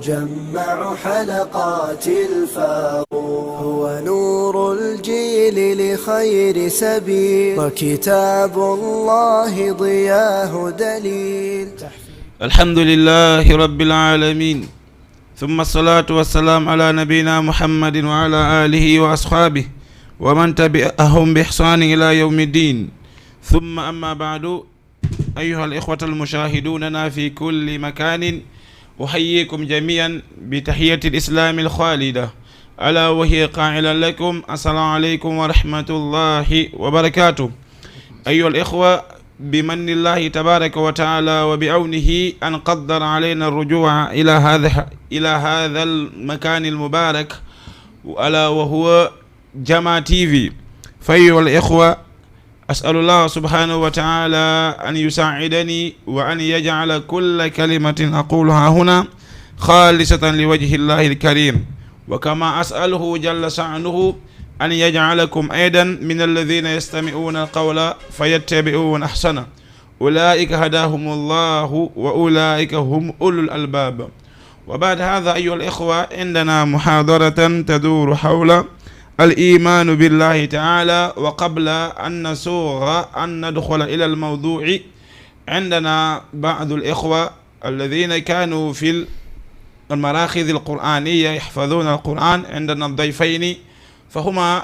مجمع حلقات الفاروق هو نور الجيل لخير سبيل وكتاب الله ضياه دليل. الحمد لله رب العالمين، ثم الصلاة والسلام على نبينا محمد وعلى آله وأصحابه ومن تبعهم بإحسان إلى يوم الدين. ثم أما بعد، أيها الإخوة المشاهدوننا في كل مكان، أحييكم جميعا بتحية الإسلام الخالدة، ألا وهي قائلا لكم السلام عليكم ورحمة الله وبركاته. أيها الإخوة، بمن الله تبارك وتعالى وبعونه أن قدر علينا الرجوع إلى هذا المكان المبارك، ألا وهو جما تي في. فأيها الإخوة، أسأل الله سبحانه وتعالى أن يساعدني وأن يجعل كل كلمة أقولها هنا خالصة لوجه الله الكريم، وكما أسأله جل شأنه أن يجعلكم أيضا من الذين يستمعون القول فيتبعون أحسنه، أولئك هداهم الله وأولئك هم أولو الألباب. وبعد هذا أيها الإخوة، عندنا محاضرة تدور حول الإيمان بالله تعالى. وقبل أن نسوغ أن ندخل إلى الموضوع، عندنا بعض الإخوة الذين كانوا في المراكز القرآنية يحفظون القرآن، عندنا الضيفين، فهما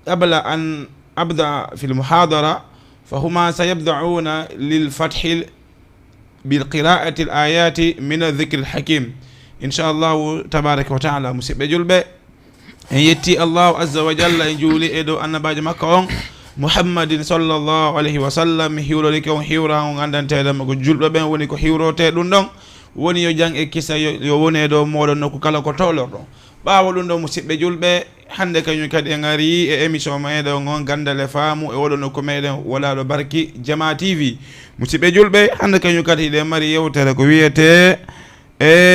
قبل أن أبدأ في المحاضرة فهما سيبدأون للفتح بالقراءة الآيات من الذكر الحكيم إن شاء الله تبارك وتعالى. مسيب جلبة يتي الله عز وجل يجولي إدو أن باج مكون محمد صلى الله عليه وسلم هيورو لكم هيورا وغاندان تيدم كو جلبة بين وني كو هيورو تيدون دون woni yo jang e kisa yo woni do modon no ko kala ko tolordo baawo dum do musibbe julbe hande kanyum kadi en ngari e émission meedo ngon gandale faamu e wodo no ko meeden wala do barki Jama TV. Musibbe julbe hande kanyum kadi de mari yewtere ko wiyete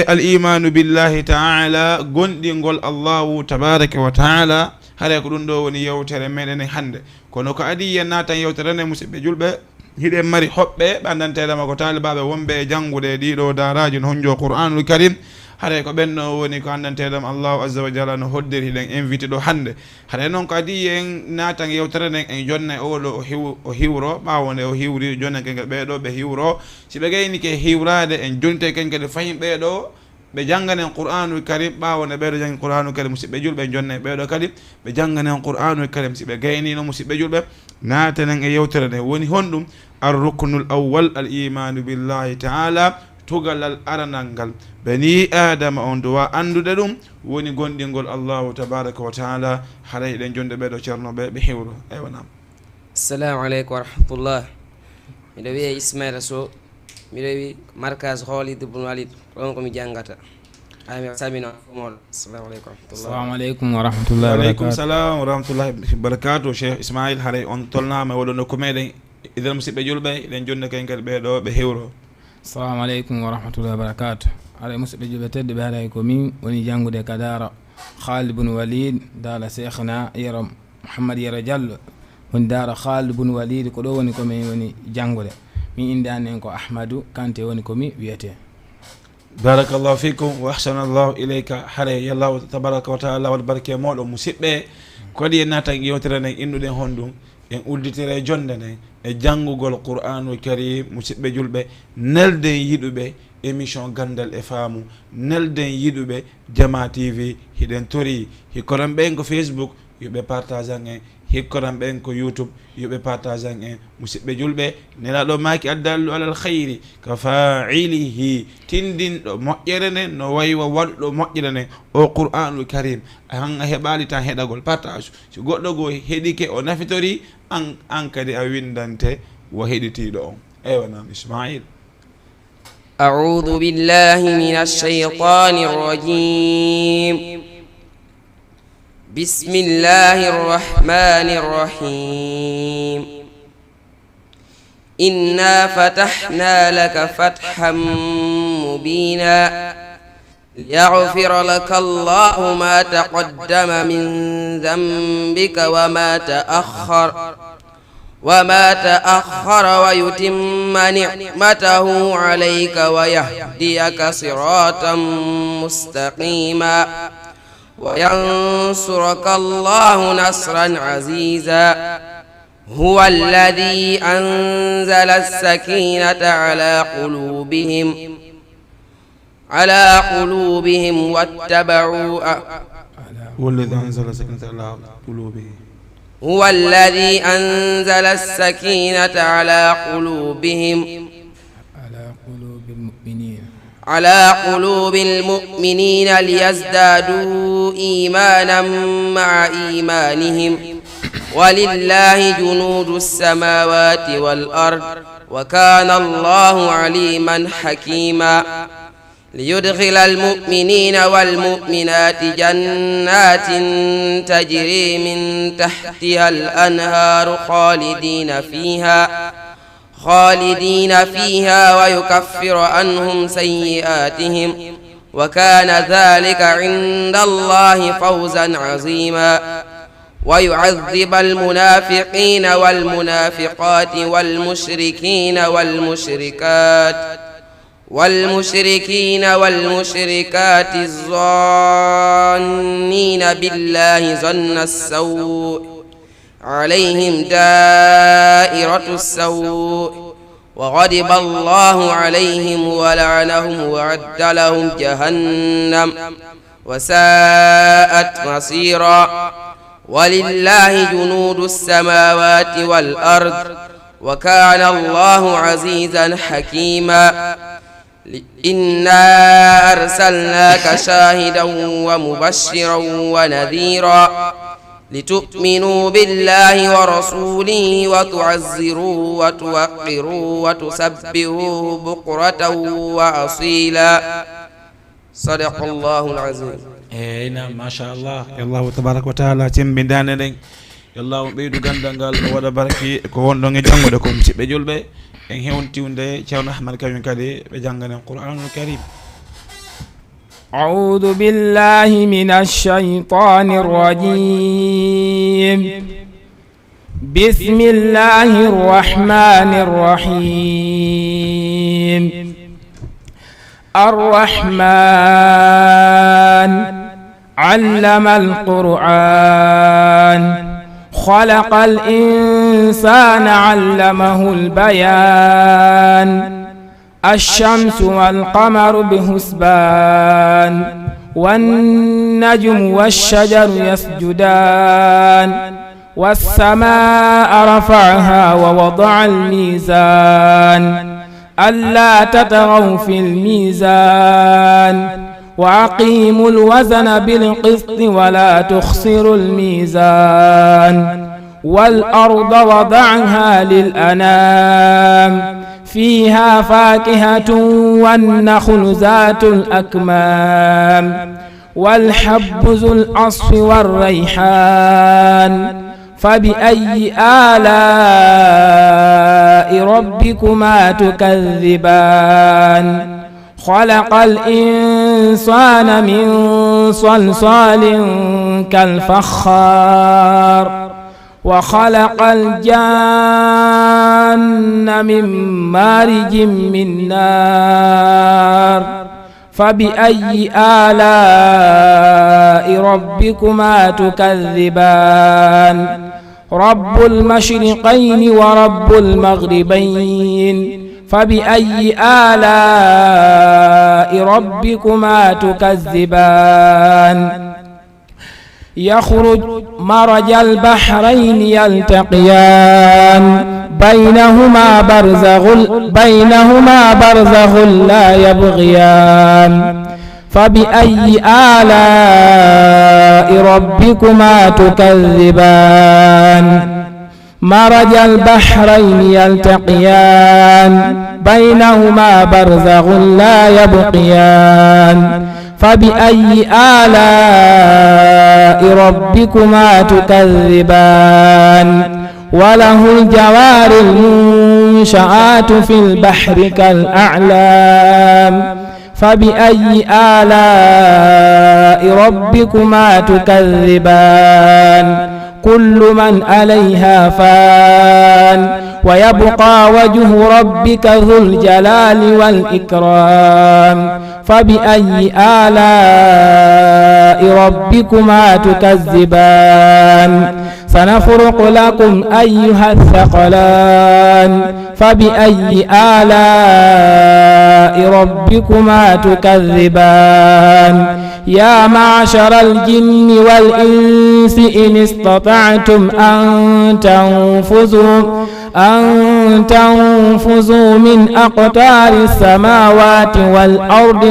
al imanu billahi ta'ala, gondingol Allahu tabaraka wa ta'ala. hare ko dum do woni yewtere meeden hande kono ko adi yen natan yewtere ne musibbe julbe hiɗen mari hoɓɓe ɓandanteɗama ko talibaɓe wonɓe e janngude ɗiɗo daraji no honjo Qur'anul Karim. haɗa ko ɓenno woni ko andanteɗam Allahu azza wa jalla no hoddiri hiɗen invité ɗo hannde. haɗa noon ko adi en natan yewtere nden en jonna e oɗo o hiwro ɓawonde o hiwri jonna kenke ɓeɗo ɓe hiwro. si ɓe gayni ke hiwrade en jonte kenke ɗe fayin ɓeɗo ɓe janganen Qur'anul Karim. ɓawonde ɓeɗo jangi Qur'anul Karim, musidɓe julɓe jonne ɓeɗo kadi ɓe janganen Qur'anul Karim. si ɓe gaynino musidɓe julɓe natanen e yewtere nde woni honɗum الركن الأول الإيمان بالله تعالى. تقال الأرنانغال بني آدم أندوا أندودم وني غوندينغول الله تبارك وتعالى. حالي دين جوند بيدو تشرنو بحيورو. أيوة نعم. السلام عليكم ورحمة الله. ميدوي إسماعيل سو ميدوي مركز خالد بن وليد رونكم جانغاتا. السلام عليكم ورحمة الله. السلام عليكم ورحمة الله وبركاته. وعليكم السلام ورحمة الله وبركاته. شيخ إسماعيل حالي أن طلنا ما ولو نكمل إذا مسيب جلبة لين جنة كين كربيدو بهيورو. السلام عليكم ورحمة الله وبركاته. على مسيب جلبة تد بهرايكم وني جانغو ده كدارا خالد بن وليد دار شيخنا يرم محمد يرجل ون دار خالد بن وليد كدو وني كومي وني جانغو ده مي إندان إنكو أحمدو كانتي وني كومي بيته. بارك الله فيكم وأحسن الله إليك. حري الله تبارك وتعالى والبركة مولو مسيب كودي ناتا يوترن إنو ده هندو en ulditire jonde nden e jangugol Qur'anul Karim. musidɓe julɓe, nelden yiɗuɓe émission gandal e faamu, nelden yiɗuɓe Jama TV. hiɗen tori hikkoran ɓen ko Facebook yoɓe partage an en, hikkoran ɓen ko YouTube yoɓe partage an en. musidɓe julɓe, nelaɗo maki addallu alal khayri ka fa'ilihi, tindinɗo moƴƴere nden no waywa waɗɗo moƴƴere nden o Qur'anul Karim. han a heɓali tan heɗagol partage. so goɗɗo go heɗike o nafitori an kadi a windante wo heɗitiɗo on. eywa nam Ismail. أعوذ بالله من الشيطان الرجيم. بسم الله الرحمن الرحيم. إنا فتحنا لك فتحا مبينا ليغفر لك الله ما تقدم من ذنبك وما تأخر وما تأخر ويتم نعمته عليك ويهديك صراطا مستقيما وينصرك الله نصرا عزيزا هو الذي أنزل السكينة على قلوبهم واتبعوا هو الذي أنزل السكينة على قلوب المؤمنين ليزدادوا إيمانا مع إيمانهم ولله جنود السماوات والأرض وكان الله عليما حكيما ليدخل المؤمنين والمؤمنات جنات تجري من تحتها الأنهار خالدين فيها ويكفر عنهم سيئاتهم وكان ذلك عند الله فوزا عظيما ويعذب المنافقين والمنافقات والمشركات الظانين بالله ظن السوء عليهم دائرة السوء وغضب الله عليهم ولعنهم وأعد لهم جهنم وساءت مصيرا ولله جنود السماوات والأرض وكان الله عزيزا حكيما إنا أرسلناك شاهدا ومبشرا ونذيرا لتؤمنوا بالله ورسوله وتعزروه وتوقروه وتسبحوه بكرة وأصيلا صدق الله العظيم. نعم ما شاء الله. الله تبارك وتعالى تمبندان دين يالله بيدو غاندانغال ودا بركي كو وندو جانغو ko musibbe julbe en hewntiwnde Ceerno Ahmad Kañum kadi be jangane Qur'anul Karim. أعوذ بالله من الشيطان الرجيم بسم الله الرحمن الرحيم الرحمن علم القرآن خلق الإنسان علمه البيان الشمس والقمر بحسبان والنجم والشجر يسجدان والسماء رفعها ووضع الميزان ألا تطغوا في الميزان وأقيموا الوزن بالقسط ولا تخسروا الميزان والأرض وضعها للأنام فيها فاكهة والنخل ذات الأكمام والحب ذو العصف والريحان فبأي آلاء ربكما تكذبان خلق الإنسان من صلصال كالفخار وخلق الجان من مارج من نار فبأي آلاء ربكما تكذبان رب المشرقين ورب المغربين فبأي آلاء ربكما تكذبان يخرج مرج البحرين يلتقيان بينهما برزخ لا يبغيان فبأي آلاء ربكما تكذبان مرج البحرين يلتقيان بينهما برزخ لا يبغيان فبأي آلاء ربكما تكذبان وله الجوار المنشآت في البحر كالأعلام فبأي آلاء ربكما تكذبان كل من عليها فان ويبقى وجه ربك ذو الجلال والإكرام فبأي آلاء ربكما تكذبان سنفرق لكم أيها الثقلان فبأي آلاء ربكما تكذبان يا معشر الجن والإنس إن استطعتم أن تنفذوا من أقطار السماوات والأرض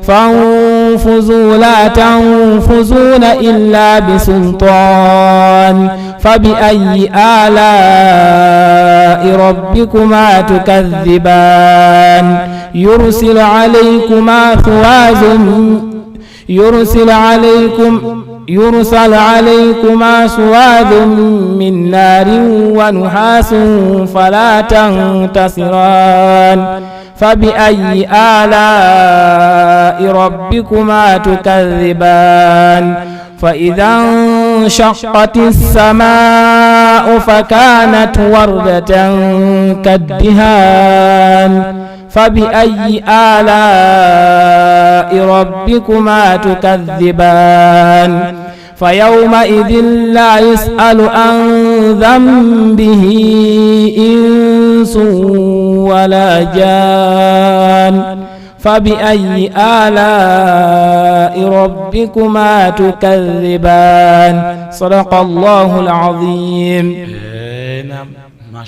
فانفذوا لا تنفذون إلا بسلطان فبأي آلاء ربكما تكذبان يرسل عليكما سواد من نار ونحاس فلا تنتصران فبأي آلاء ربكما تكذبان فإذا انشقت السماء فكانت وردة كالدهان فبأي آلاء ربكما تكذبان فيومئذ لا يسأل عن ذنبه إنس ولا جان فبأي آلاء ربكما تكذبان صدق الله العظيم. نعم ما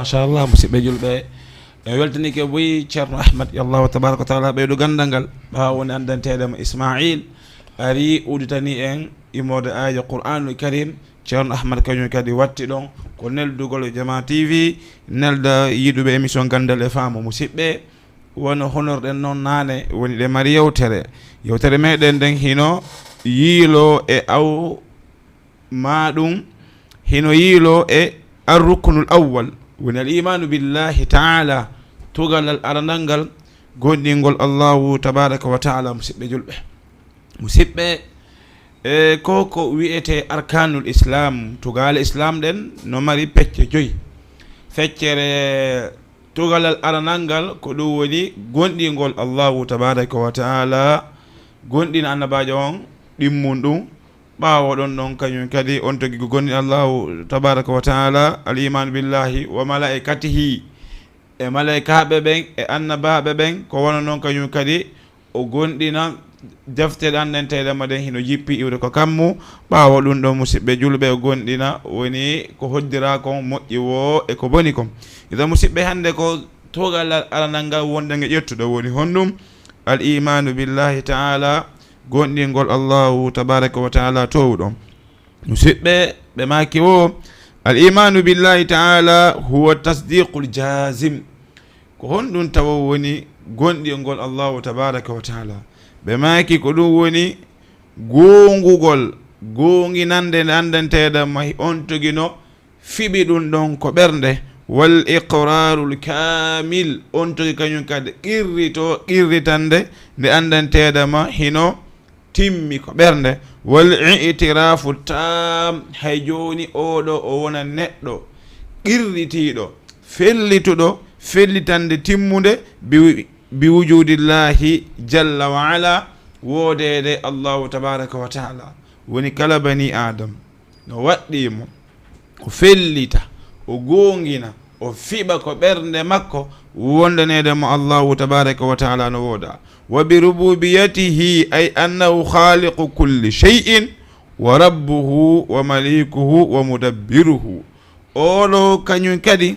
شاء الله مسيب جلبة weltani ke boyi Ceerno Ahmad yallahu tabaraka wa taala ɓeydo gandangal ɓawa woni andanteɗema Ismail ari uditani en imode aya Qur'anul Karim. Ceerno Ahmad kañum kadi watti ɗon ko neldugol Jama TV nelda yiɗuɓe émission gandal e faamo musidɓe wono honorɗen noon nane woni ɗe mari yewtere meɗen nden hino yiilo e aw maɗum hino yiilo e arruknul awwal woni al imanu billahi taala tugalal arandangal gonɗingol Allahu tabaraka wa taala. musidɓe e ko wiyete arkanul islam tugal islam ɗen no mari pecce joyi. feccere tugalal arandangal ko ɗum woni gonɗingol Allahu tabaraka wa taala, gonɗina annabajo on ɗimmun ɗum ɓawo ɗon ɗon kañum kadi on togi ko gonni Allahu tabaraka wa taala al iman billahi wa malaikatihi e malaikaɓe ɓen e annabaɓe ɓen ko wona noon kañum kadi o gonɗina deftere andanteɗema ɗen hino jippi iwde ko kammu. ɓawo ɗum ɗon musidɓe julɓe o gonɗina woni ko hoddira kon moƴƴi wo e ko boni kon. ida musidɓe hande ko togal aranal ngal wonde nge ƴettuɗo woni honɗum al imanu billahi taala, gonɗingol Allahu tabaraka wa taala towɗon. musidɓe ɓe maki o al imanu billahi taala huwa tasdiqul jazim, ko honɗum tawa woni gonɗingol Allahu tabaraka wa taala. ɓe maki ko ɗum woni gongugol gonginande nde andanteɗam mahi on togino fiɓi ɗum ɗon ko ɓernde. wal iqrarul kamil on togi kañum kadi qirritande nde andanteɗama hino timmi ko ɓernde. wal i'tirafu tam hay joni oɗo o wona neɗɗo qirritiɗo fellituɗo fellitande timmude bi wujudillahi jalla wa ala, wodede Allahu tabaraka wa taala. woni kala bani adam no waɗɗimo o fellita o gongina o fiɓa ko ɓernde makko wondanede mo Allahu tabaraka wa taala no woda. wa bi rububiyatihi ay annahu khaliqu kulli shay'in wa rabbuhu wa malikuhu wa mudabbiruhu. oɗo kañum kadi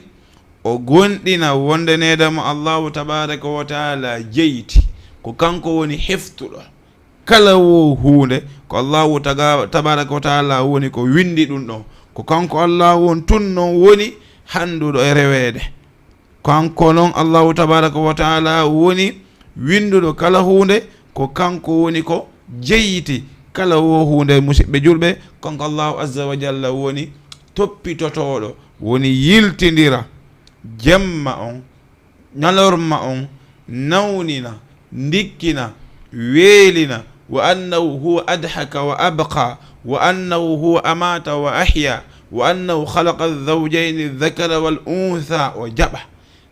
o gonɗina wondanede mo Allahu tabaraka wa taala jeyti ko kanko woni heftuɗo kala wo hunde ko Allahu tabaraka wa taala woni ko windi ɗum ɗon, ko kanko Allah won tun non woni handuɗo e rewede. kanko noon Allahu tabaraka wa taala woni winduɗo kala hunde, ko kanko woni ko jeyti kala wo hunde. musidɓe julɓe, kanko Allahu azza wa jalla woni toppitotoɗo, woni yiltidira jemma on ñalorma on, nawnina, ndikkina, weelina, وأنه هو أضحك وأبقى وأنه هو أمات وأحيا وأنه خلق الزوجين الذكر والأنثى وجبه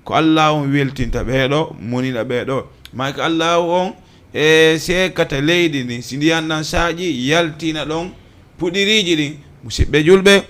ko Allah on weltinta ɓeeɗo monina ɓeeɗo ma ko Allah on sekata leydi ndi si ndiyan ɗan saaƴi yaltina ɗon puɗiriji ɗin musidɓe julɓe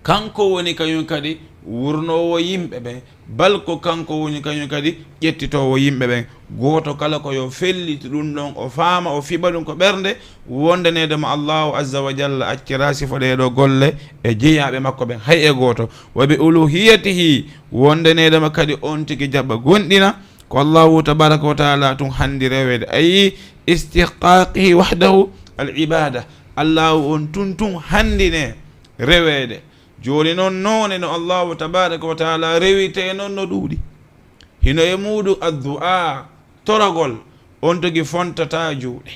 kanko woni kañum kadi wurnowo yimɓe ɓen bal ko kanko woni kañum kadi ƴettitowo yimɓe ɓen goto kala ko yo felliti ɗum ɗon o faama o fiɓa ɗum ko ɓernde wondanedemo Allahu azza wa jalla accira sifo ɗeɗo golle e jeeyaɓe makko ɓen hay e goto wa bi uluhiyatihi wondanedemo kadi on tigui jaɓɓa gonɗina ko Allahu tabaraka wa taala tun handi rewede ayi istihqaqihi wahdahu al ibada Allahu on tun handine rewede joni noon noone no Allahu tabaraka wa taala rewite noon no ɗuuɗi hino e muɗum addu'a toragol on togi fontata juuɗe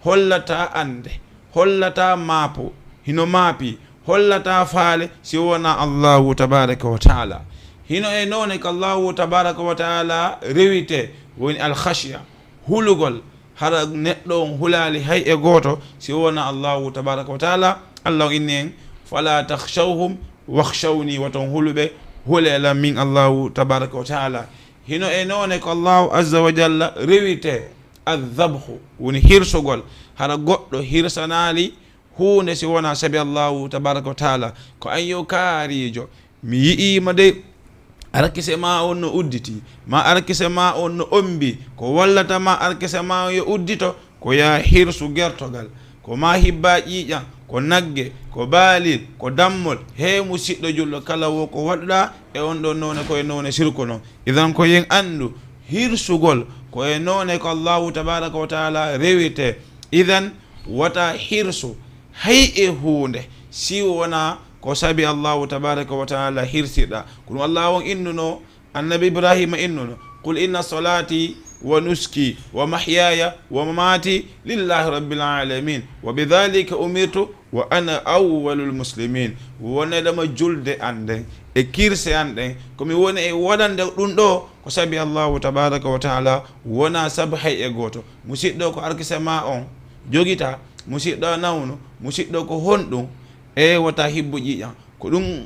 hollata ande hollata maapo hino maapi hollata faale si wona Allahu tabaraka wa taala hino e noone ko Allahu tabaraka wa taala rewite woni alkhashya hulugol hara neɗɗo on hulali hay e goto si wona Allahu tabaraka wa taala Allah inni en fala takhshawhum wakhshawni waton huluɓe hulela min Allahu tabaraka wa taala hino e noone ko Allahu azza wa jalla rewite adhabhu woni hirsugol hara goɗɗo hirsanali hunde si wona sabi Allahu tabaraka wa taala ko an yo kaarijo mi yi'ima de arkise ma on no udditi ma arkise ma on no ombi ko wallata ma arkise ma yo uddito ko ya hirsu gertogal ko ma hibba ƴiƴan ko nagge ko baalil ko dammol he musidɗo julɗo kala wo ko waɗɗa e on ɗon noone koye noone sirku noon idan ko yen andu hirsugol koye noone ko Allahu tabaraka wa taala rewite idan wata hirsu hay e hunde si wona ko sabi Allahu tabaraka wa taala hirsiɗa kono Allah on innuno annabi Ibrahima innuno qul inna salati wa nuski wa mahyaya wa mamati lillahi rabbil alamin wa bidhalika umirtu wa ana awwalul muslimin wonedama julde ande e kirse ande komi woni e waɗande ɗum ɗo ko sabi Allahu tabaraka wa taala wona sabu hay e goto musidɗo ko arkise ma on jogita musidɗo nawno musidɗo ko honɗum e wata hibbu ƴiƴan ko ɗum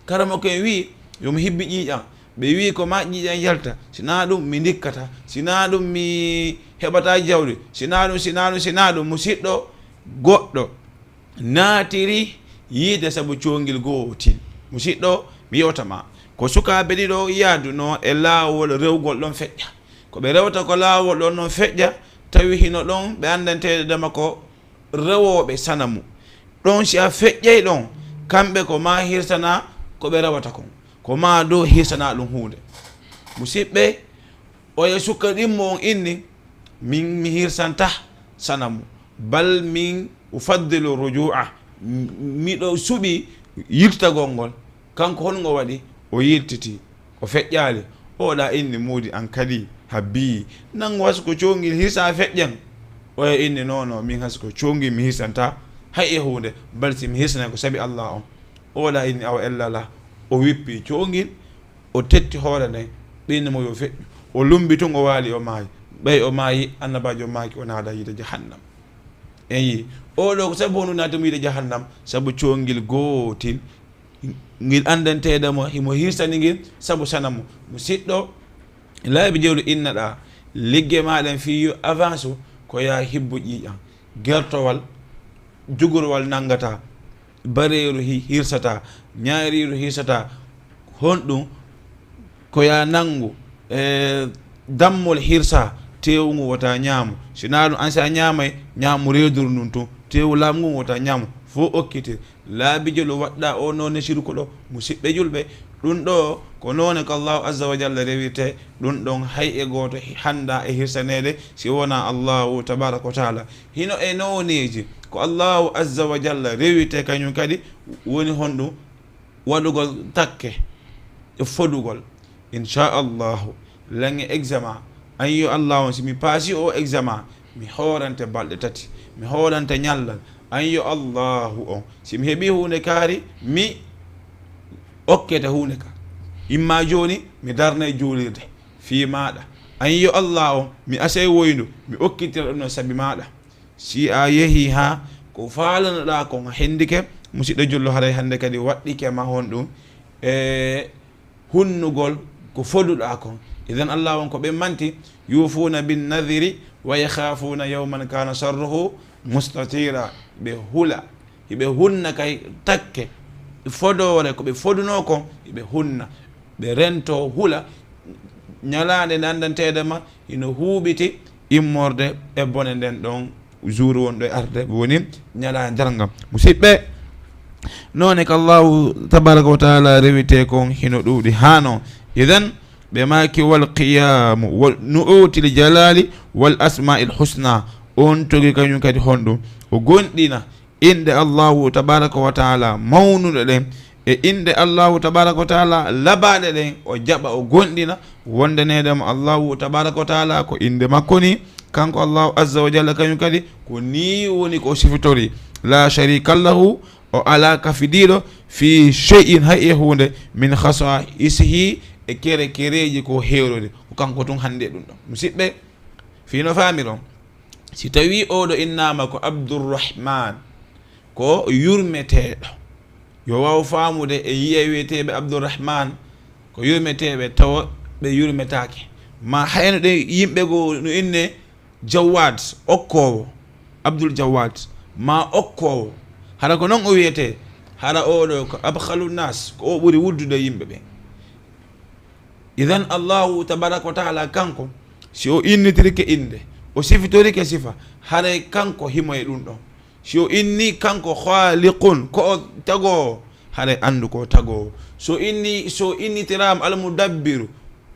karamo ken wi yomi hibbi ƴiƴan ɓe wi ko ma ƴiƴan yalta sina ɗum mi dikkata sina ɗum mi heɓata jawdi sina ɗum musidɗo goɗɗo naatiri yiide sabu congil gootil musidɗo mi yewtama ko sukaɓe ɗiɗo yaaduno e laawol rewgol ɗon feƴƴa ko ɓe rewta ko laawol ɗon noon feƴƴa tawi hino ɗon ɓe andantede dema ko rewoɓe sanamu ɗon si a feƴƴay ɗon kamɓe ko ma hirsana ko ɓe rewata kon ko ma dow hirsana ɗum hunde musidɓe oye sukka ɗimmo on inni min mi hirsanta sanamu bal min ufaddilu rujua miɗo suɓi yirtagol ngol kanko hongo waɗi o yirtiti o feƴƴali oɗa inni muudi an kadi habbi nan wasko congil hirsa feƴƴen oye inni nono min hasko congil mi hirsanta hay e hunde bal si mi hirsana ko sabi Allah on oɗa inni awa ellala o wippi congil o tetti hoore nden ɓinni mo yo feƴƴu o lumbi tun o waali o maayi ɓay o maayi annabajo maaki o naada yiide jahannam en yi oɗo ko sabu honum naatamo yiide jahannam sabu congil gootil ngil andantedemo himo hirsani ngil sabu sanamo musidɗo laabi jewɗo innaɗa ligge maɗen fi avance ko ya hibbu ƴiƴan gertowal jugorwal nangata bareru hirsata ñaariru hirsata honɗum ko ya nangu dammol hirsa tewu ngu wota ñaamu sina ɗum an sa ñaamay ñaamu reeduru ndun tun tewu laamu ngu wota ñaamu fo okkitir laabijo lo waɗɗa o noone sirku ɗo musidɓe julɓe ɗum ɗo ko noone ko Allahu azza wa jalla rewite ɗum ɗon hay e goto handa e hirsanede si wona Allahu tabaraka wa taala hino e noneji ko Allahu azza wa jalla rewite kañum kadi woni honɗum waɗugol takke e fodugol inchallahu lange examen an yo Allah on si mi paasi o examen mi hoorante balɗe tati mi hoorante ñallal an yo Allahu on si mi heeɓi hunde kaari mi okkete hunde ka imma joni mi darna e juulirde fi maɗa an yo Allah on mi asay woynu mi okkitira ɗum no sabi maɗa si a yehi ha ko falanoɗa kon hendike musidɗo jullo haray hande kadi waɗɗike ma hon ɗum e hunnugol ko foduɗa kon. Idan Allah won ko ɓe manti yufuna bin nadhiri wa yakhafuna yawman kana sharruhu mustatira. ɓe hula hiɓe hunna kay takke fodore ko ɓe foduno kon hiɓe hunna ɓe rento hula ñalande nandanteɗe ma ino huuɓiti immorde e bone nden ɗon jour wonɗo e arde woni ñalande jargam. musidɓe none ko Allahu tabaraka wa taala rewite kon hino ɗuuɗi ha non. idan ɓe maki wal qiyamu wal nu'util jalali wal asma'il husna on togi kañum kadi honɗum o gonɗina inde Allahu tabaraka wa taala mawnuɗe ɗen e inde Allahu tabaraka wa taala labaɗe ɗen o jaɓa o gonɗina wondanedema Allahu tabaraka wa taala ko inde makko ni kanko Allahu azza wa jalla kañum kadi ko ni woni ko sifitori la sharika lahu o ala kafidiɗo fi shay'in hay e hunde min khasa'isihi e kere kereji ko hewrode ko kanko tun hande ɗum ɗon. musidɓe fino famiron si tawi oɗo innama ko Abdourahman ko yurmeteɗo yo waw famude e yiye wiyeteɓe Abdourahman ko yurmeteɓe tawa ɓe yurmetake ma hayno ɗe yimɓe go no inne Jawad okkowo Abdoul Jawad ma okkowo hara ko noon o wiyete hara oɗo ko abkhalu nas ko o ɓuuri wuddude yimɓe ɓe. idan Allahu tabaraka wa taala kanko si o innitirike inde o sifitorike sifa haray kanko himo e ɗum ɗon. si o inni kanko khaliqun ko o tagowo haray andu ko tagowo. so innitirama almudabbiru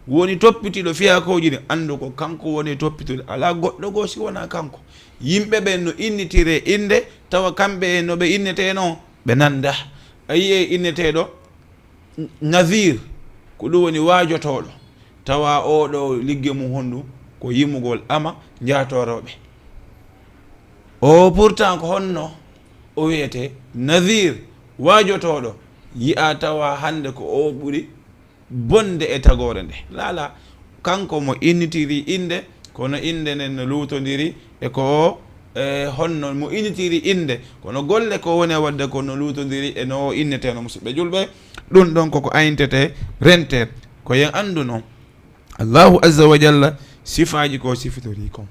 woni toppitiɗo fiyakoji ni andu ko kanko woni toppitude ala goɗɗo goo si wona kanko. yimɓe ɓe no innitire inde tawa kamɓe no ɓe innete noon ɓe nanda. a yiye inneteɗo Nazir ko ɗum woni waajotoɗo tawa oɗo ligge mum honɗum ko yimugol ama jatoroɓe o pourtant ko honno o wiyete Nazir waajotoɗo yi'a tawa hande ko o ɓuuri bonde e tagore nde lala kanko mo innitiri inde kono inde nden no lutodiri e ko honno mo innitiri inde kono golle ko woni wadde ko no lutodiri e no inneteno. musidɓe julɓe ɗum ɗon koko ayntete renter ko yen andu noon Allahu azza wa jalla sifaji ko sifitori kon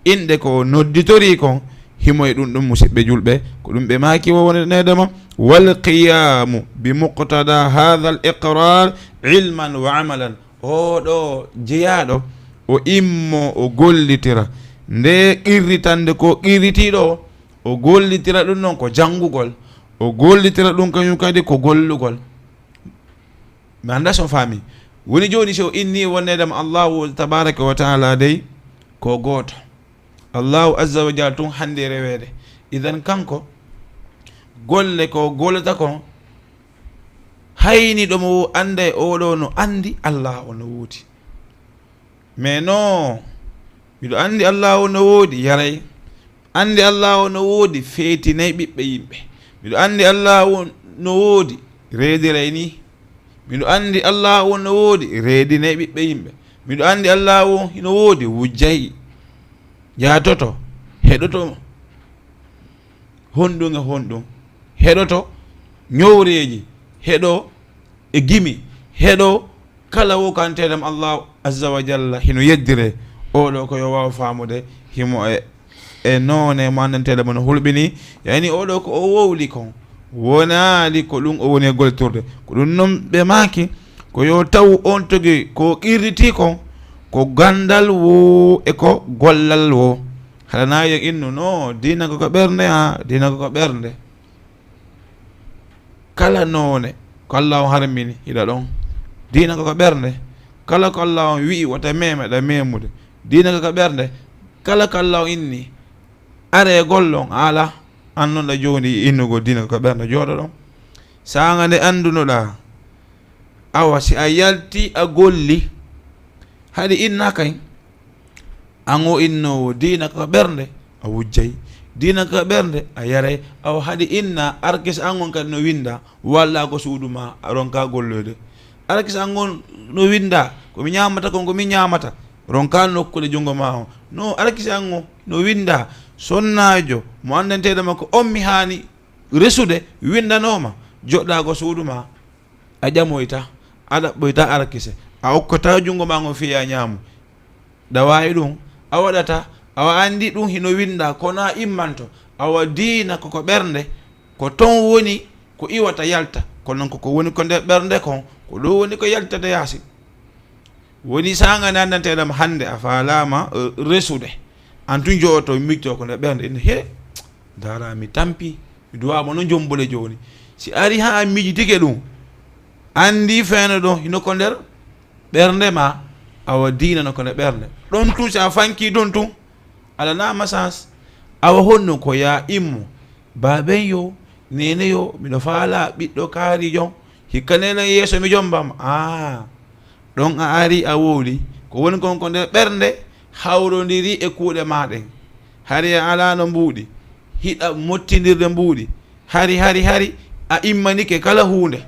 inde ko nodditori kon himo e ɗum ɗum musidɓe julɓe ko ɗum ɓe maki wonedema wal qiyamu bi muqtada hadha al iqrar ilman wa amalan. oɗo jeyaɗo o immo o gollitira nde qirritande ko qirritiɗo o gollitira ɗum noon ko janngugol o gollitira ɗum kañum kadi ko gollugol. mi anda so faami woni joni so inni wonnedema Allahu tabaraka wa taala dey ko goto Allahu azza wa jalla tun hande rewede. idan kanko golle ko gollata kon hayni ɗomo anda e oɗo no andi Allah o no woodi mais non miɗo andi Allah o no woodi yaray andi Allah o no woodi feetinayi ɓiɓɓe yimɓe miɗo andi Allah o no woodi reediray ni miɗo andi Allah o no woodi reedinayi ɓiɓɓe yimɓe miɗo andi Allah o no woodi wujjayi jatoto heɗoto honɗum e honɗum heɗoto ñowreji heɗo e gimi heɗo kala wo kantedam Allah azza wa jalla hino yeddire oɗo ko yo wawa famude himo e none mo andanteɗamo no hulɓini yani oɗo ko o wowli kon wonali ko ɗum o woni e golleturde ko ɗum noon ɓe maki ko yo taw on togi ko qirriti kon ko gandal wo e ko gollal wo haɗana yen innu no dina ko ɓernde ha dina ko ɓernde kala none ko Allah on harmini hiɗa ɗon dina ko ɓernde kala ko Allah on wi'i wota memeɗa memude dina ko ɓernde kala ko Allah on inni are gollon ala an noon ɗa joni innugo dina ko ɓernde jooɗo ɗon saga nde andunoɗa awa si a yalti a golli haɗi inna kay an o innowo dina ko ɓernde a wujjayi dina ko ɓernde a yaray awa haɗi inna arkis an on kadi no winda walla ko suuduma ronka golloyde arkis an on no winda komi ñamata kon komi ñamata ronka nokkude jungo ma o no arkis an o no winda sonnajo mo andanteɗoma ko on mi hani resude windanoma joɗɗago suudu ma a ƴamoyta a ɗaɓɓoyta arakise a hokkata jungo ma ngo fiya ñaamu ɗawawi ɗum a waɗata awa andi ɗum hino winda kona immanto awa diina koko ɓernde ko ton woni ko iwata yalta kono noon koko woni ko nder ɓernde kon ko ɗo woni ko yaltata yaasi woni sagani andanteɗam hande a falama resude an tun joɗoto micto ko nder ɓernde inde he dara mi tampi mi duwama no jombole joni si ari ha mijitike ɗum andi feeno ɗon hino ko nder ɓernde ma awa diinano ko nder ɓernde ɗon tun si a fanki ɗon tun alana masas awa honno ko ya immo baben yo nene yo miɗo faala ɓiɗɗo kaarijo hikka nena yeeso mi jombam ɗon a ari a wowli ko woni kon ko nder ɓernde hawrodiri e kuuɗe maɗen hari a alano mbuuɗi hiɗa mottidirde mbuuɗi hari a immanike kala hunde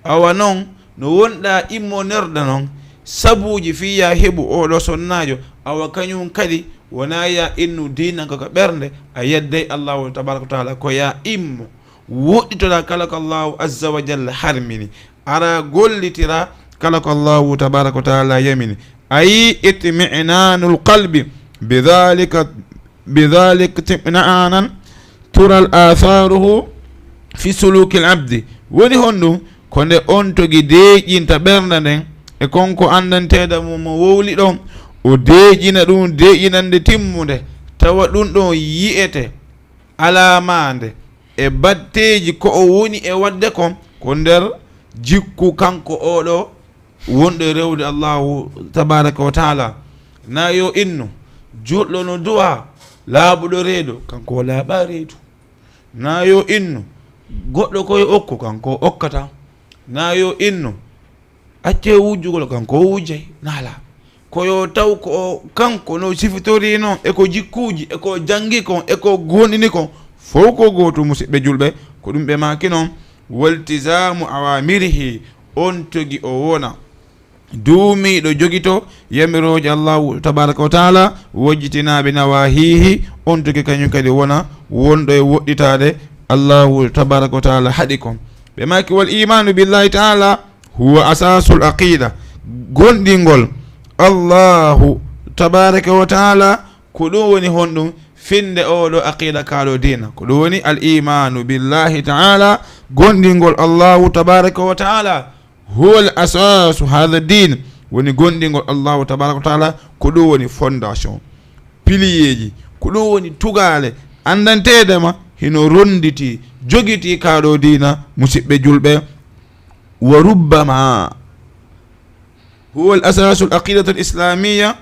awa noon no wonɗa immo nerda noon sabuji fiya heɓu oɗo sonnajo awa kañum kadi wona ya innu dinanko ko ɓernde a yedday allahu tabaraka wa taala ko ya immo woɗɗitoɗa kala ko allahu azza wa jalla harmini ara gollitira kala ko allahu tabaraka wa taala yamini ayi itmi'nanul qalbi bidhalika itmi'nanan tural atharuhu fi suluki l abdi woni hon ɗum ko nde on togi deƴƴinta ɓernde nden e konko andanteɗa mo wowli ɗon o deƴƴina ɗum deƴƴinande timmude tawa ɗum ɗon yiyete alamande e batteji ko o woni e wadde kon ko nder jikku kanko oɗo wonɗo rewde allahu tabaraka wa taala na yo innu juɗɗo no duwa laaɓuɗo reedo kanko laaɓa reedu na yo innu goɗɗo koye okko kanko okkata na yo innu acce wujjugol kanko wujjay nala koyo taw ko kanko no sifitori noon eko jikkuji eko jangi kon eko gonɗini kon fof ko goto musidɓe julɓe ko ɗum ɓe maki noon waltisamu awamirihi on togi o wona duumiɗo joguito yamiroje allahu tabaraka wa taala wojjitinaɓe nawahihi on togi kañum kadi wona wonɗo e woɗɗitade allahu tabaraka wa taala haɗi kon ɓe maki wal imanu billahi taala huwa asasul aqida gonɗingol allahu tabaraka wa taala ko ɗum woni honɗum finde oɗo aqida kaɗo dina ko ɗum woni al imanu billahi taala gonɗingol allahu tabaraka wa taala huwa al asasu hadha din woni gonɗingol allahu tabaraka wa taala ko ɗum woni fondation piliyeji ko ɗum woni tugale andantedema hino ronditi jogiti kaɗo dina musidɓe julɓe wa rubbama huwa al asasu al aqidatu al islamiyya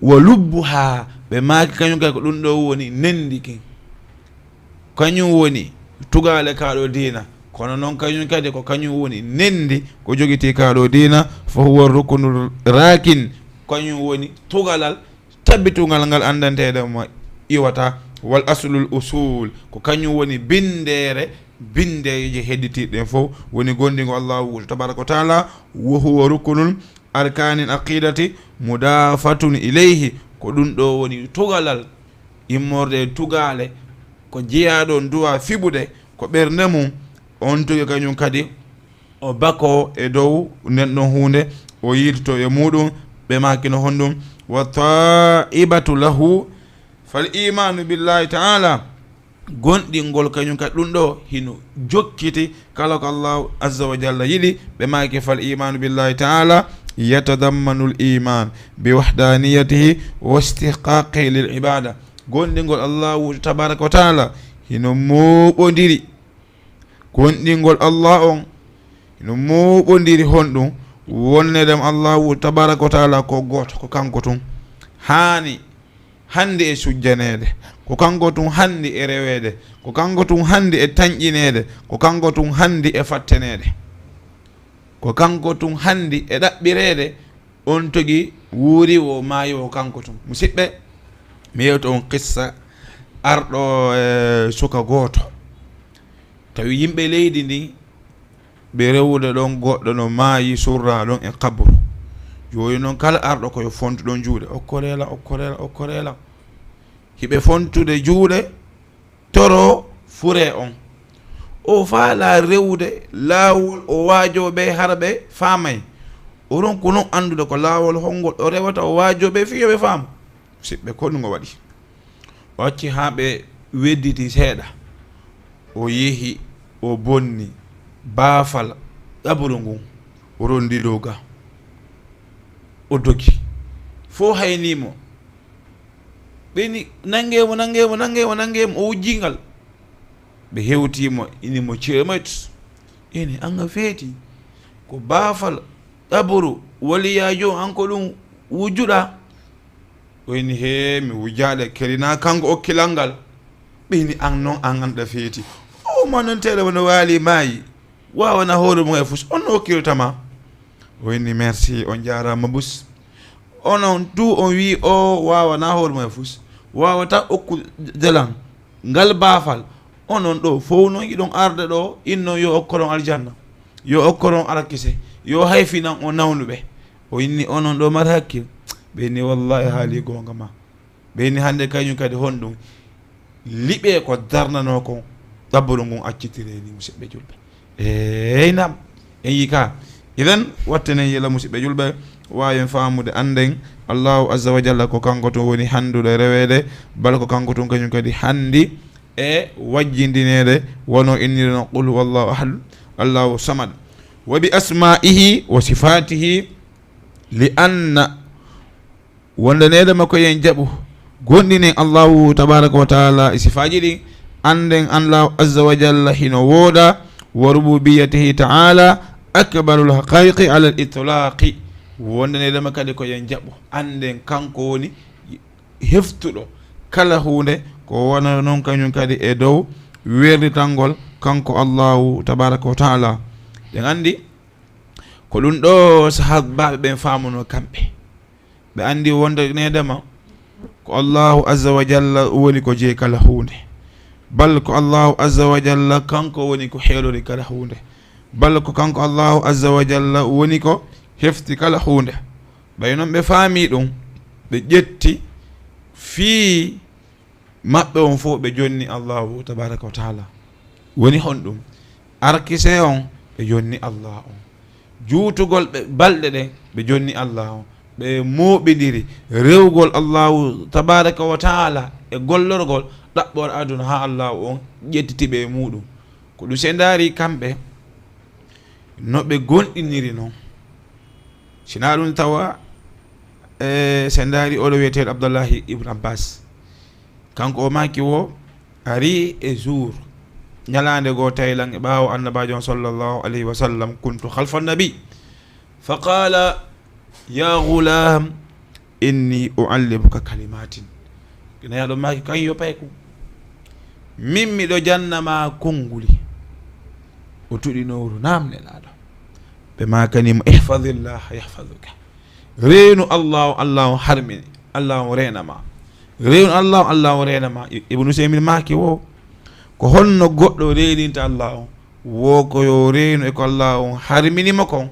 wa lubbuha ɓe maaki kañum kay ko ɗum ɗo woni nendiki kañum woni tugale kaɗo dina kono noon kañum kadi ko kañum woni nendi ko jogiti kaɗo dina fa huwa rukunu rakin kañum woni tugalal tabbitugal ngal andanteɗe mo iwata wal aslul usul ko kañum woni bindeje hedditiɗen fof woni gondigo allahu tabaraka wa taala wa huwa rukunul arkanil aqidati mudafatun ilayhi ko ɗum ɗo woni tugalal immorde tugale ko jeyaɗon duwa fiɓude ko ɓernde mum on tugi kañum kadi o bako e dow nenɗon hunde o yidto e muɗum ɓe makino honɗum wa taibatu lahu fal imanu billahi taala gonɗingol kañum kadi ɗum ɗo hino jokkiti kala ko allahu azza wa jalla yiɗi ɓe maki fal imanu billahi taala yatadammanu l iman bi wahdaniyatihi wa istihqaqihi lil ibada gonɗingol allahu tabaraka wa taala hino moɓodiri gonɗingol allah on hino moɓodiri honɗum wonnedem allahu tabaraka wa taala ko goto ko kanko tun hani hande e sujjanede ko kanko tun handi e rewede ko kanko tun handi e tañƴinede ko kanko tun handi e fattenede ko kanko tun handi e ɗaɓɓirede on togi wuuri o maayi o kanko tun musidɓe mi yewto on qissa arɗo e suka gooto tawi yimɓe leydi ndi ɓe rewude ɗon goɗɗo no maayi surra ɗon e kabru joni noon kala arɗo koye fontuɗon juuɗe okkorela hiɓe fontude juuɗe toro fure on o faala rewde laawol o waajoɓe harɓe faamay oɗon ko noon anndude ko laawol hongol o rewata o waajoɓe fiyoɓe faama siɓɓe konnugo waɗi o acci haa ɓe wedditi seeɗa o yehi o bonni baafal ɗabru ngun o rondi dow ga o dogi fo haynimo ɓeni nangemo o wujjingal ɓe hewtimo inimo ceemayt ene anga feeti ko baafal ɗabru waliyajo hanko ɗum wujjuɗa o ini he mi wujjaɗe kelina kanko okkilal ngal ɓeni an noon an anɗa feeti o ma noon tele wono waali maayi wawana hoore mum e fus on okkiltama o inni merci on jarama bus onon tout on wi o wawana hoore mum e fus wawata okku delan ngal baafal onon ɗo fof noon iɗon arde ɗo inno yo okkoron aljanna yo okkoron arakise yo hayfinan o nawnuɓe o inni onon ɗo mari hakkil ɓeni wallahi haali gonga ma ɓeni hande kañum kadi honɗum liɓe ko darnano kon ɗabburu ngun accitireni musidɓe julɓe nam en yi ka iden wattenen yila musidɓe julɓe wawen famude anden allahu azza wa jalla ko kanko tun woni handude rewede bala ko kanko tun kañum kadi handi e wajjindinede wono innire no qul wallahu ahad allahu samad wa bi asma'ihi wa sifatihi li anna wondanede makko yen jaɓu gonɗinen allahu tabaraka wa taala e sifaji ɗin anden allahu azza wa jalla hino wooda wa rububiyatihi taala akbarul haqaiqi ala al itlaqi wondanedema kadi ko yen jaɓu anden kanko woni heftuɗo kala hunde ko wona noon kañum kadi e dow werditangol kanko allahu tabaraka wa taala ɗen andi ko ɗum ɗo sahabaɓe ɓen famuno kamɓe ɓe andi wondanedema ko allahu azza wa jalla woni ko jeeyi kala hunde bal ko allahu azza wa jalla kanko woni ko heelori kala hunde bal ko kanko allahu azza wa jalla woni ko hefti kala hunde ɓay noon ɓe faami ɗum ɓe ƴetti fii maɓɓe on fof ɓe jonni allahu tabaraka wa taala woni honɗum arkise on ɓe jonni allah on juutugol ɓe balɗe ɗen ɓe jonni allah on ɓe mooɓidiri rewgol allahu tabaraka wa taala e gollorgol ɗaɓɓore aduna ha allahu on ƴettitiɓe e muɗum ko ɗum se ndaari kamɓe no ɓe gonɗiniri noon sina ɗum tawa se ndaari oɗo wiyeteɗo abdoullahi ibne abbas kanko o maki o ari e jour ñalande goo taylan e ɓaawo annabajo on sallllahu alayhi wa sallam kuntu halfa nabi fa qala ya gulam inni uallimuka kalimatin nayaɗo maki kan yo pay ko min miɗo jannama konnguli o tuɗinowru namnenaɗo ɓe makanimo ihfadillah yahfaduka reenu allahu harmini allahu renama reenu allahu renama ibnu seymin maki wo ko honno goɗɗo reeninta allah on wo ko yo reenu e ko allah on harminima kon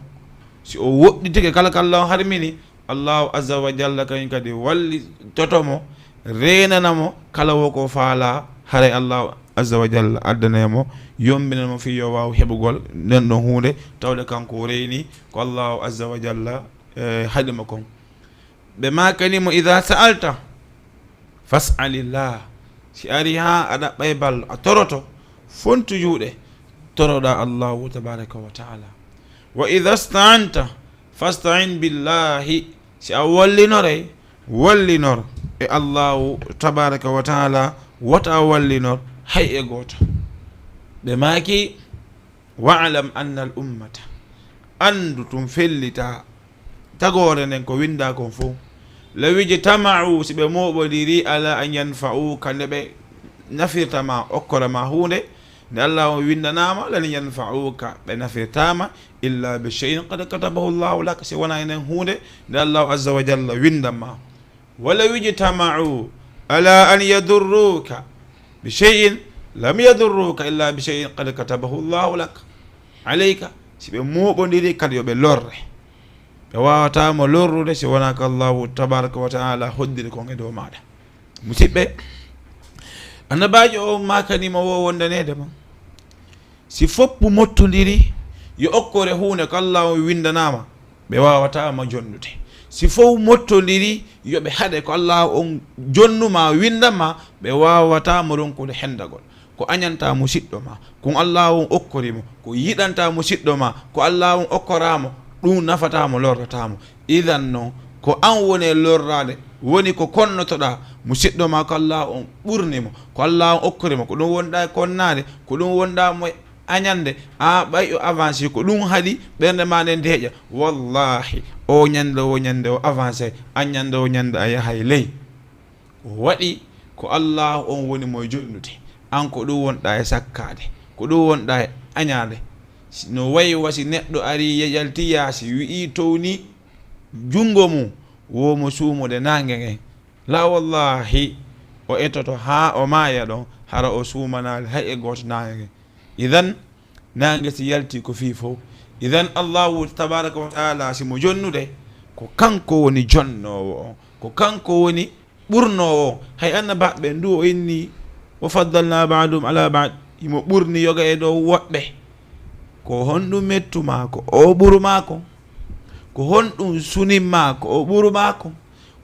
si o woɗɗitike kala ko allah on harmini allahu azza wa jalla kañum kadi walli totomo renanamo kala wo ko faala haray allahu azza wa jalla addanemo yombinanmo fi yo waw heɓugol nden ɗon hunde tawde kanko reeni ko allahu azza wa jalla haɗima kon ɓe makanimo ida sa'alta fas'alillah si ari ha a ɗaɓɓay ballo a toroto fontu juuɗe toroɗa allahu tabaraka wa taala wa ida sta'anta fasta'in billahi si a wallinore wallinor e allahu tabaraka wa taala wota wallinor hay e goto ɓe maki wa'lam anna al ummata andu tum fellita tagore nden ko winda kon fof lawiji tama'u si ɓe moɓodiri ala an yanfa'uka nde ɓe nafirtama okkorama hunde nde allah o windanama lan yanfa'uka ɓe nafirtama illa bi shay'in qad katabahu llahu laka si wona enen hunde nde allahu azza wa jalla windanma wala yujtama'u ala an yadurruka bi shay'in lam yadurruka illa bi shay'in qad katabahu llahu laka alayka si ɓe moɓodiri kadi yoɓe lorre ɓe wawatamo lorrude si wona ko allahu tabaraka wa taala hoddiri kon e dow maɗa musidɓe annabajo o makanima wo wondanede ma si foppu mottodiri yo okkore hunde ko Allah windanama ɓe wawatama jonnude si fof mottodiri yoɓe haɗe ko Allah on jonnuma windama ɓe wawatama ronkude hendagol ko añanta musidɗo ma ko Allah on okkorimo ko yiɗanta musidɗo ma ko Allah on okkoramo ɗum nafatamo lorratamo idan noon ko an woni lorrade woni ko konnotoɗa musidɗo ma ko Allah on ɓurnimo ko Allah on okkorimo ko ɗum wonɗa e konnade ko ɗum wonɗa mo añande a ɓay o avancé ko ɗum haɗi ɓernde ma nde deeƴa wallahi o ñande o avancé an ñande o ñande a yahay ley ko waɗi ko Allah on woni mo jonnude an ko ɗum wonɗa e sakkade ko ɗum wonɗa e añade no wayi wasi neɗɗo ari yeƴalti yaasi wi'i towni jungo mum womo suumude nangue en la wallahi o etoto ha o maaya ɗon hara o suumanade hay e goto nangue en idan nangue si yalti ko fi fof idan Allahu tabaraka wa taala simo jonnude ko kanko woni jonnowo o ko kanko woni ɓurnowo o hay annabaɓe ndu o inni wa faddalna ba'dum ala ba'd imo ɓurni yoga e dow woɓɓe ko honɗum mettuma ko o ɓurmako ko honɗum sunimma ko o ɓurmako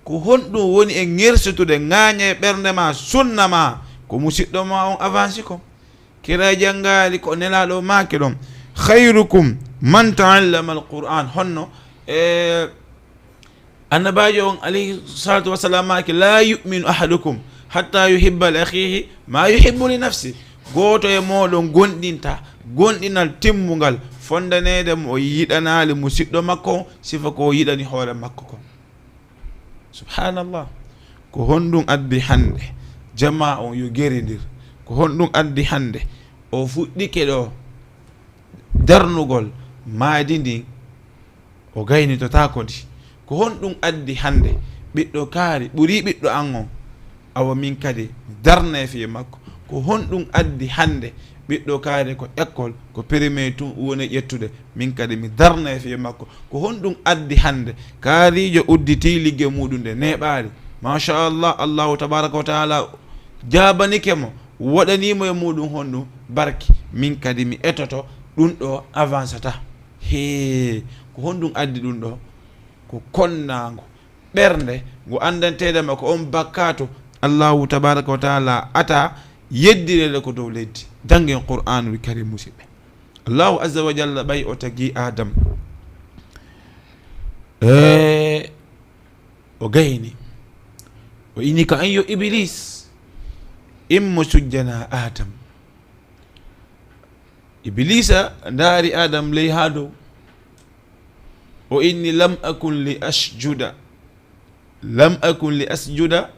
ko honɗum woni e ŋersutude ŋaaña e ɓernde ma sunna ma ko musidɗo ma on avance ko kira jangali ko nelaɗo make ɗon khayrukum man taallama alquran honno annabajo on alayhi salatu wassalam make la yuminu ahadukum hatta yuhibba li akhihi ma yuhibbu li nafsi goto e moɗon gonɗinal timmugal fondanede mo yiɗanali musidɗo makko sifa ko yiɗani hoore makko ko subhanallah ko honɗum addi hande jama on yo geridir ko honɗum addi hande o fuɗɗike ɗo darnugol maadi ndi o gaynitota kodi ko honɗum addi hande ɓiɗɗo kaari ɓuri ɓiɗɗo an on awa min kadi darne fiye makko ko honɗum addi hande ɓiɗɗo kaari ko école ko périmé tun woni ƴettude min kadi mi darne fiye makko ko honɗum addi hande kaarijo udditi ligge muɗum nde neɓaari machallah allahu tabaraka wa taala jabanike mo waɗanimo e muɗum honɗum barki min kadi mi etoto ɗum ɗo avance ta he ko honɗum addi ɗum ɗo ko konnago ɓernde ngo andantedema ko on bakkato allahu tabaraka wa taala ata yeddirede ko dow leddi dangen qur'anul karim musidɓe allahu azza wa jalla ɓay o tagi adam o gayni o ini ka an yo iblis immo sujjana adam iblisa ndaari adam ley ha dow o inni lam akun li asjuda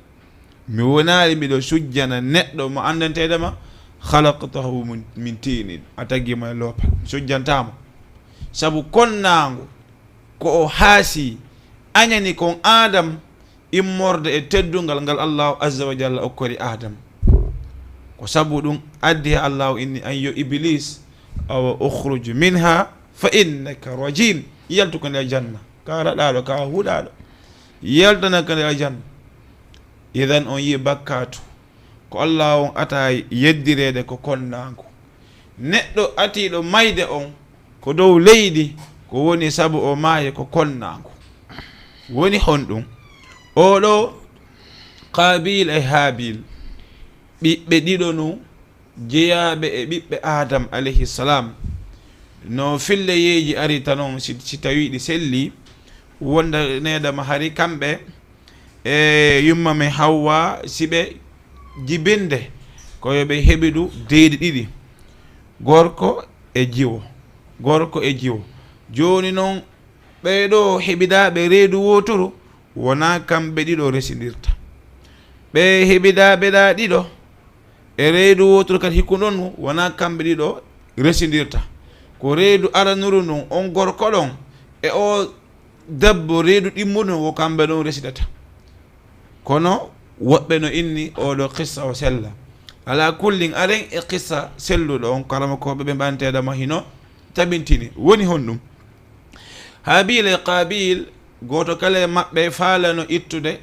mi wonari mbiɗo sujjana neɗɗo mo andantedema halaqtahu min tinin a taggimo e loopal sujjantamo saabu konnago ko o haasi añani kon adam immorde e teddungal ngal allahu azza wa jalla okkori adam ko sabu ɗum addi allahu inni an yo iblis awa ukhruj minha fa innaka rajim yaltu ko nder janna ka raɗaɗo ka huɗaɗo yaltana ko nder janna idan on yi bakkatu ko allah on ata yeddirede ko konnago neɗɗo atiɗo mayde on ko dow leydi ko woni sabu o maaye ko konnago woni honɗum oɗo qabil e habil ɓiɓɓe ɗiɗo nu jeeyaɓe e ɓiɓɓe adam alayhi salam no filleyeji ari tanon si tawi ɗi selli wonda nedama hari kamɓe e yumma men hawwa siɓe jibinde koyoɓe heɓi ɗu deydi ɗiɗi gorko e jiwo joni noon ɓeɗo heɓidaɓe reedu woturu wona kamɓe ɗiɗo residirta ɓe heɓidaɓe ɗa ɗiɗo e reedu woturu kadi hikku ɗon wona kamɓe ɗiɗo residirta ko reedu aranuru ndun on gorko ɗon e o debbo reedu ɗimmuɗum wo kamɓe ɗon residata kono woɓɓe no inni oɗo qissa o sella ala kullin aren e qissa selluɗo on karama koɓe ɓe ɓantedama hino tabintini woni honɗum habil e qabil goto kala e maɓɓe faalano ittude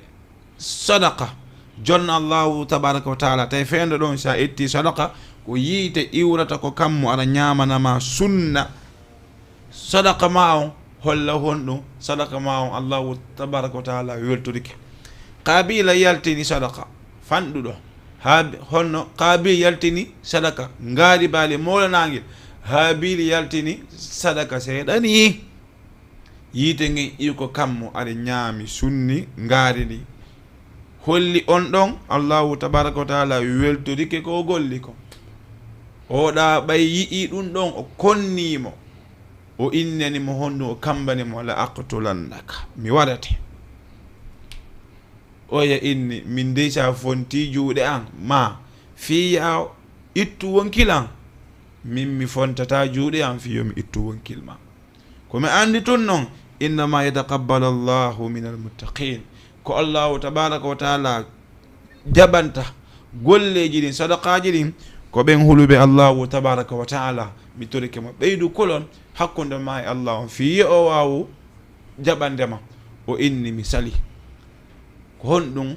sadaqa jonna allahu tabaraka wa taala tawi feendo ɗon sa itti sadaka ko yiite iwrata ko kammo aɗa ñamanama sunna sadaka ma on holla honɗum sadaka ma on allahu tabaraka wa taala weltorike qabila yaltini sadaka fanɗuɗo ha honno qabil yaltini sadaka ngaari baali molanagel haabili yaltini sadaka seeɗani yiite nge iwi ko kammo aɗa ñaami sunni ngaari ndi holli on ɗon allahu tabaraka wa taala weltorike ko golli ko oɗa ɓay yi'i ɗum ɗon o konnimo o innanimo honɗum o kambanimo la aqtulannaka mi waɗate oya inni min dey sa fonti juuɗe an ma fiya ittu wonkilan min mi fontata juuɗe an fiyo mi ittu wonkil ma komi andi tun noon innama yataqabbalu allahu min almuttaqin ko allahu tabaraka wa taala jaɓanta golleji ɗin sadakaji ɗin ko ɓen huluɓe allahu tabaraka wa taala mi torike mo ɓeydu kolon hakkude ma e allah on fiye o wawu jaɓandema o inni mi sali ko honɗum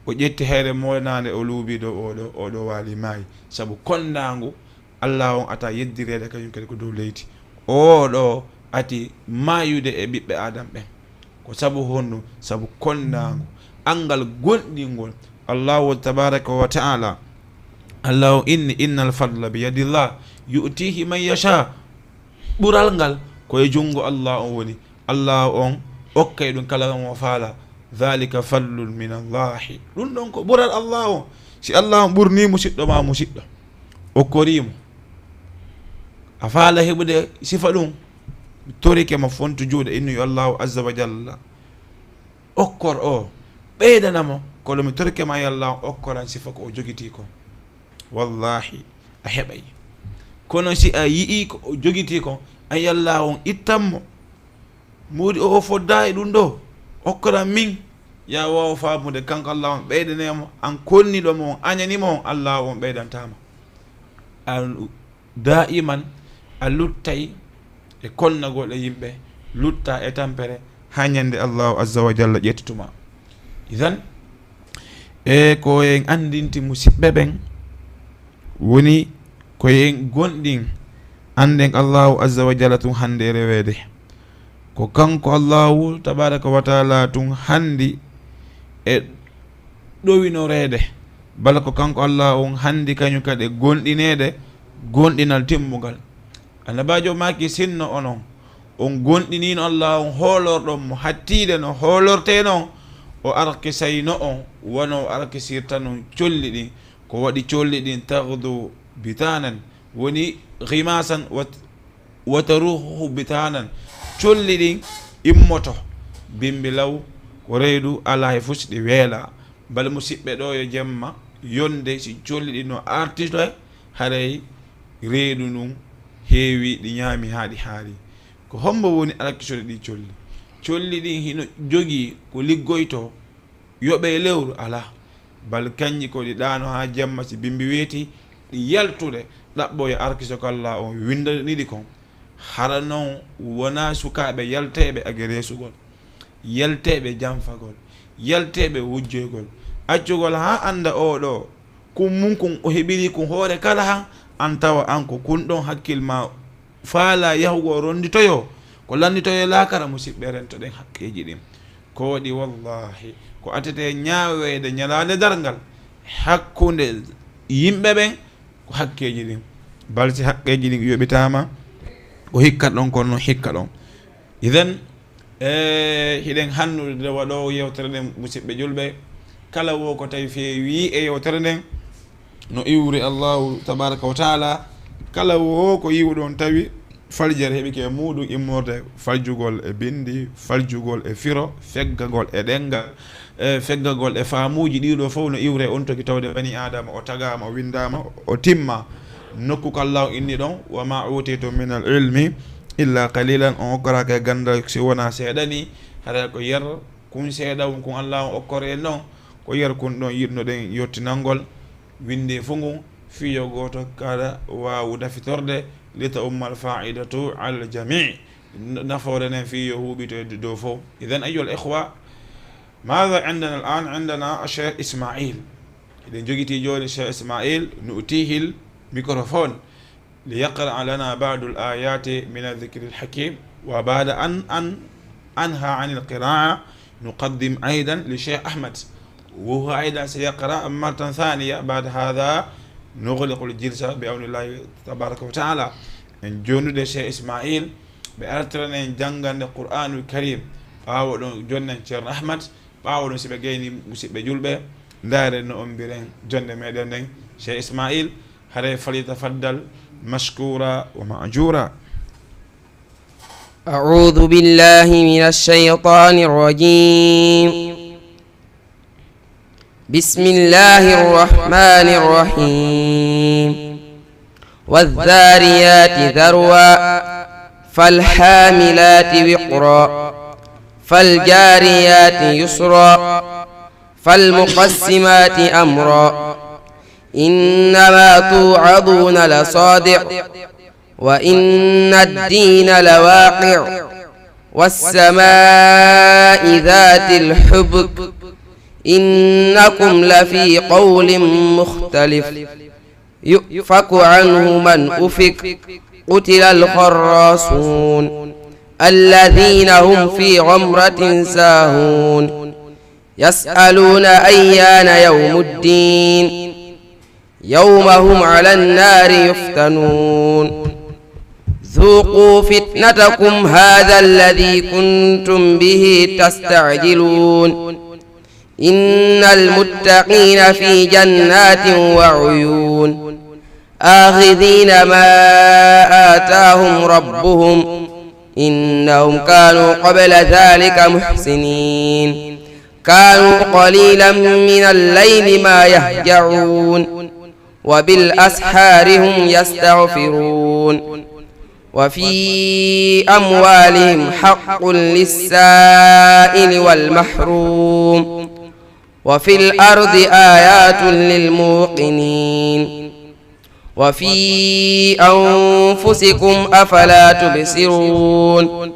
o ƴetti heere molanade o luuɓiɗo oɗo waali maayi saabu kondagu allah on ata yeddirede kañum kadi ko dow leydi oɗo ati mayude e ɓiɓɓe adam ɓen ko saabu honɗum saabu kondagu angal gonɗingol allahu tabaraka wa taala allahu inni innal fadla bi yadillah yu'tihi man yasha ɓural ngal koye jungo allah on woni allah on okkay ɗum kala mo faala dhalika fadlun min allahi ɗum ɗon ko ɓural allah on si allah on ɓurni musidɗo ma musidɗo okkorimo a faala heɓude sifa ɗum torike mo fontu juuɗe innu allahu azza wa jalla okkor o ɓeydanamo kono mi torike ma allah on okkoran sifa ko o jogiti ko wallahi a heɓay kono si a yii ko o jogiti ko a yallah on ittanmo muudi o fodda e ɗum ɗo okkoran min ya wawa famude kanko allah on ɓeydanemo an konniɗomo on añanimo on allah on ɓeydantama a daiman a luttay e konnagol e yimɓe lutta e tampere ha ñande allahu azza wa jalla ƴettituma idan e ko en andinti musidɓe ɓen woni koyen gonɗin anden allahu azza wa jalla tun hande rewede ko kanko allahu tabaraka wa taala tun handi e ɗowinorede bala ko kanko allah on handi kañum kadi gonɗinede gonɗinal timmugal annabajo maki sinno onon on gonɗinino allah on hoolorɗon mo hattide no hoolorte noon o arkisayno on wono o arkisirta non colli ɗin ko waɗi colli ɗin tagdu bitanan woni rimasan wataruhu bitanan colli ɗin immoto bimbi law ko reydu ala e fusɗi weela bala musidɓe ɗo yo jemma yonde si colli ɗin no artito haray reedu num heewi ɗi ñaami haa ɗi haari ko hombo woni arkisode ɗi colli ɗin hino jogii ko liggoyto yoɓe lewru ala bal kañƴi ko ɗi ɗaano haa jamma si bimbi weeti ɗi yaltude ɗaɓɓo yo arkiso ko allah on windaniɗi kon hara noon wona sukaaɓe yalteɓe age reesugol yalteɓe janfagol yalteɓe wujjoygol accugol ha anda oɗo kum mum kon o heɓiri kon hoore kala han an tawa an ko kun ɗon hakkil ma faala yahugo ronditoyo ko landitoyo laakara musidɓe rentoɗen hakkeji ɗin ko waɗi wallahi ko atete ñaawede ñalade dargal hakkude yimɓe ɓen ko hakkeji ɗin balsi hakkeji ɗin yoɓitama ko hikkat ɗon kono hikka ɗon iden hiɗen hannude waɗowo yewtere nden musidɓe julɓe kala wo ko tawi feewi e yewtere nden no iwri allahu tabaraka wa taala kala wo ko yiwɗon tawi faljere heɓi ke muɗum immorde faljugol e bindi faljugol e firo feggagol e ɗengal feggagol e faamuji ɗiɗo fof no iwre on toki tawde bani adama o tagama o windama o timma nokku ko allahu inni ɗon wa ma utitum min al ilmi illa qalilan on okkoraka e gandal si wona seeɗani haɗa ko yer kun seeɗa kun allah on okkore en noon ko yer kun ɗon yiɗnoɗen yettinalngol winde fo ngun fiyo goto kada wawu dafitorde lita ummal faidatu ala jami nafore nen fiyo huɓitoyde dow fof iden ayol ihwa ماذا عندنا الآن؟ عندنا الشيخ إسماعيل. إذا جيتي جول الشيخ إسماعيل نؤتيه الميكروفون ليقرأ لنا بعض الآيات من الذكر الحكيم، وبعد أن أنهى عن القراءة نقدم أيضا للشيخ أحمد، وهو أيضا سيقرأ مرة ثانية. بعد هذا نغلق الجلسة بعون الله تبارك وتعالى. en jonnude Cheikh Ismail ɓe artirana en jangande Qur'anul Karim ɓawo ɗon jonnen ceerno Ahmad, ɓawo ɗon siɓe gayni musidɓe julɓe ndaren no on mbiren jonde meɗen nden. Cheikh Ismail hare falyatafaddal mashkura wa ma'jura. أعوذ بالله من الشيطان الرجيم. بسم الله الرحمن الرحيم. والذاريات ذروا فالحاملات وقرا فالجاريات يسرا فالمقسمات أمرا إنما توعظون لصادق وإن الدين لواقع والسماء ذات الحبك إنكم لفي قول مختلف يؤفك عنه من أفك قتل الخراصون الذين هم في غمرة ساهون يسألون أيان يوم الدين يوم هم على النار يفتنون ذوقوا فتنتكم هذا الذي كنتم به تستعجلون إن المتقين في جنات وعيون آخذين ما آتاهم ربهم إنهم كانوا قبل ذلك محسنين كانوا قليلا من الليل ما يهجعون وبالأسحار هم يستغفرون وفي أموالهم حق للسائل والمحروم وفي الأرض آيات للموقنين وفي أنفسكم أفلا تبصرون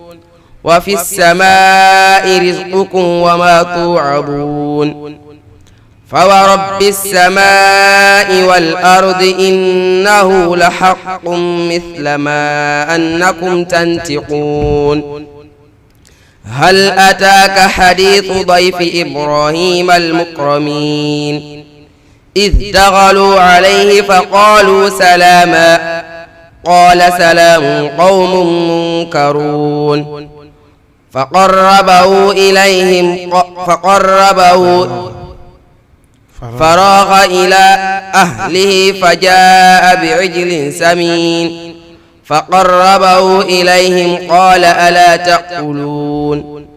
وفي السماء رزقكم وما توعدون فورب السماء والأرض إنه لحق مثل ما أنكم تنطقون هل أتاك حديث ضيف إبراهيم المكرمين إذ دخلوا عليه فقالوا سلاما قال سلام قوم منكرون فقربه إليهم فراغ إلى أهله فجاء بعجل سمين فقربه إليهم قال ألا تأكلون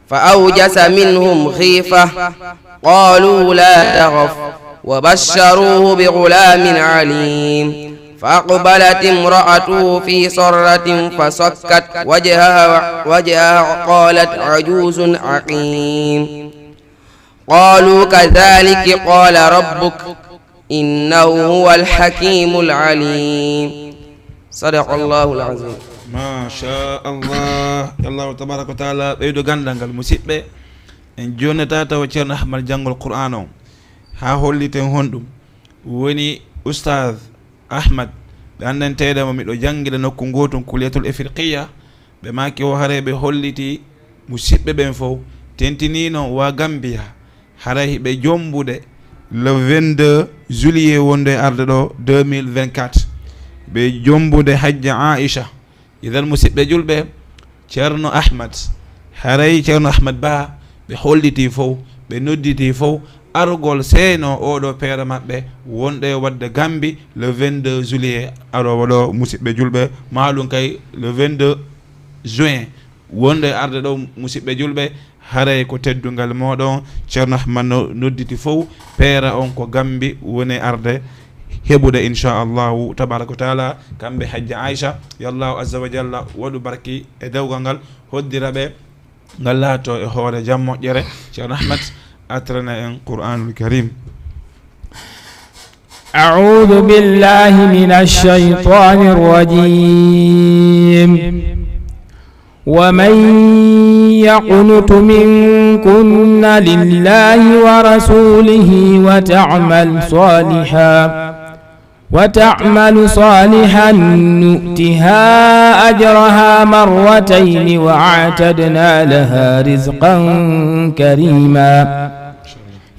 فأوجس منهم خيفة قالوا لا تخف وبشروه بغلام عليم فأقبلت امرأته في صرة فصكت وجهها قالت عجوز عقيم قالوا كذلك قال ربك إنه هو الحكيم العليم صدق الله العظيم. ما شاء الله. الله تبارك وتعالى بيدو غاندانغال مسيبه en jonata taw ceerno Ahmad jangol Qur'an on ha holliten hondum woni oustaz Ahmad be andantede mo mido jangida nokku gotum kuliyatul ifriqiya be maki o hare be holliti musibbe ben fo tentinino wa Gambia haray be jombude le 22 juillet wonde arde do 2024 be jombude hajja Aisha idan musibbe julbe ceerno Ahmad haray ceerno Ahmad ba be holliti fo be nodditi fo argol seno odo pere mabbe wonde wadde Gambi le 22 juillet aro wado musibbe julbe maalum kay le 22 juin wonde arde do musibbe julbe hare ko teddungal modon ceerno Ahmad nodditi fo pere on ko Gambi woni arde hebude inshallah tabaraka taala kambe hajja Aisha yallahu azza wa jalla wadu barki e dewgal ngal hoddirabe ngalato e hoore jammo jere ceerno Ahmad atrana en Qur'anul Karim. أعوذ بالله من الشيطان الرجيم ومن يقنت منكن لله ورسوله وتعمل صالحا نؤتها أجرها مرتين وأعتدنا لها رزقا كريما.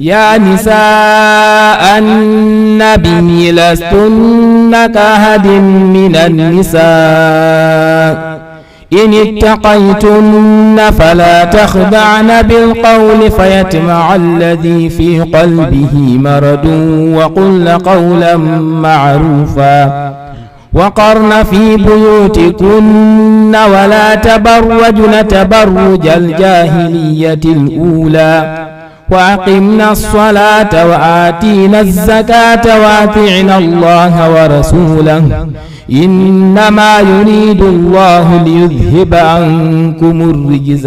يا نساء النبي لستن كأحد من النساء إن اتقيتن فلا تخدعن بالقول فيطمع الذي في قلبه مرض وقلن قولا معروفا. وقرن في بيوتكن ولا تبرجن تبرج الجاهلية الأولى وأقمنا الصلاة وآتينا الزكاة وأطعنا الله ورسوله إنما يريد الله ليذهب عنكم الرجز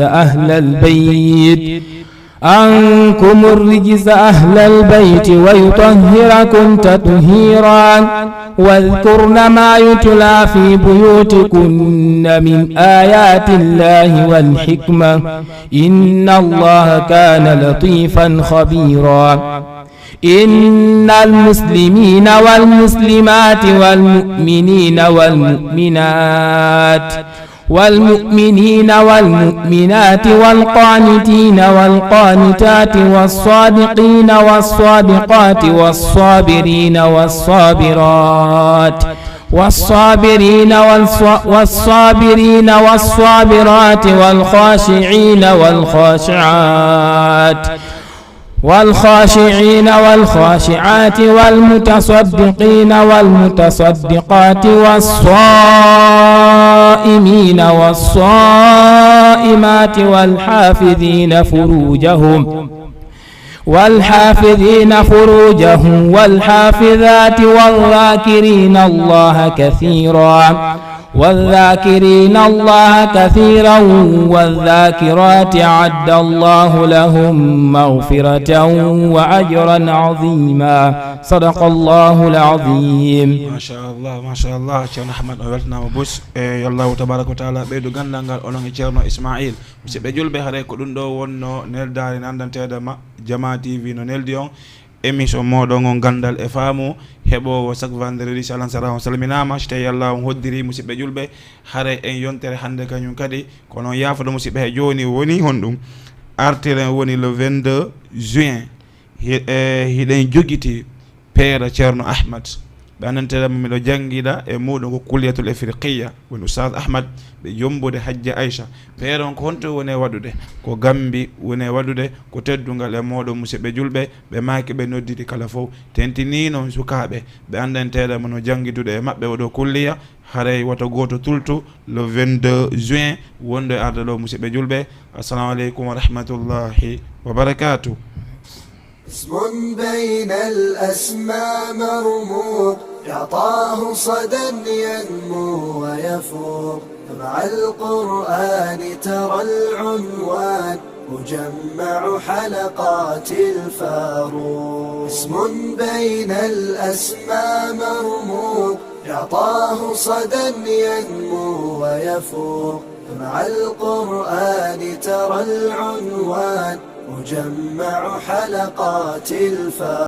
أهل البيت ويطهركم تطهيرا. واذكرن ما يتلى في بيوتكن من آيات الله والحكمة إن الله كان لطيفا خبيرا. إن المسلمين والمسلمات والمؤمنين والمؤمنات والقانتين والقانتات والصادقين والصادقات والصابرين والصابرات والخاشعين والخاشعات والمتصدقين والمتصدقات والصائمين والصائمات والحافظين فروجهم والحافظات والذاكرين الله كثيرا والذاكرات أعد الله لهم مغفرة وأجرا عظيما. صدق الله العظيم. ما شاء الله ceerno Ahmad o weltanama bus e Allahu tabaraka wa taala ɓeydu gandal ngal onon e ceerno Ismail musidɓe julɓe haray ko ɗum ɗo wonno neldare nandantede Jama TV no neldi on émission moɗon on gandal e faamu heɓowo chaque vendredi salan sara on salminama so tawi Allah on hoddiri musidɓe julɓe haare en yontere hande kañum kadi kono yafoɗo musidɓe he joni woni honɗum artiren woni le 22 juin hiɗen joguiti peera ceerno Ahmad ɓe annanterema miɗo jangguiɗa e muɗum ko kulliyatul afriqiya woni oustad Ahmad ɓe jombude hajja Aïcha peera on ko honto woni waɗude ko gambi woni waɗude ko teddungal e moɗon musidɓe julɓe ɓe maaki ɓe noddidi kala fof tentini noon sukaɓe ɓe andanteɗema no jangguidude e mabɓe oɗo kulliya haray woto goto tultu le 22 juin wonde arde ɗo musidɓe julɓe. Assalamu aleykum wa rahmatullahi wa barakatuh. اسم بين الأسماء مرموق يعطاه صدى ينمو ويفوق مع القرآن ترى العنوان مجمع حلقات الفاروق. اسم بين الأسماء مرموق يعطاه صدى ينمو ويفوق مع القرآن ترى العنوان مجمع حلقات الفاروق.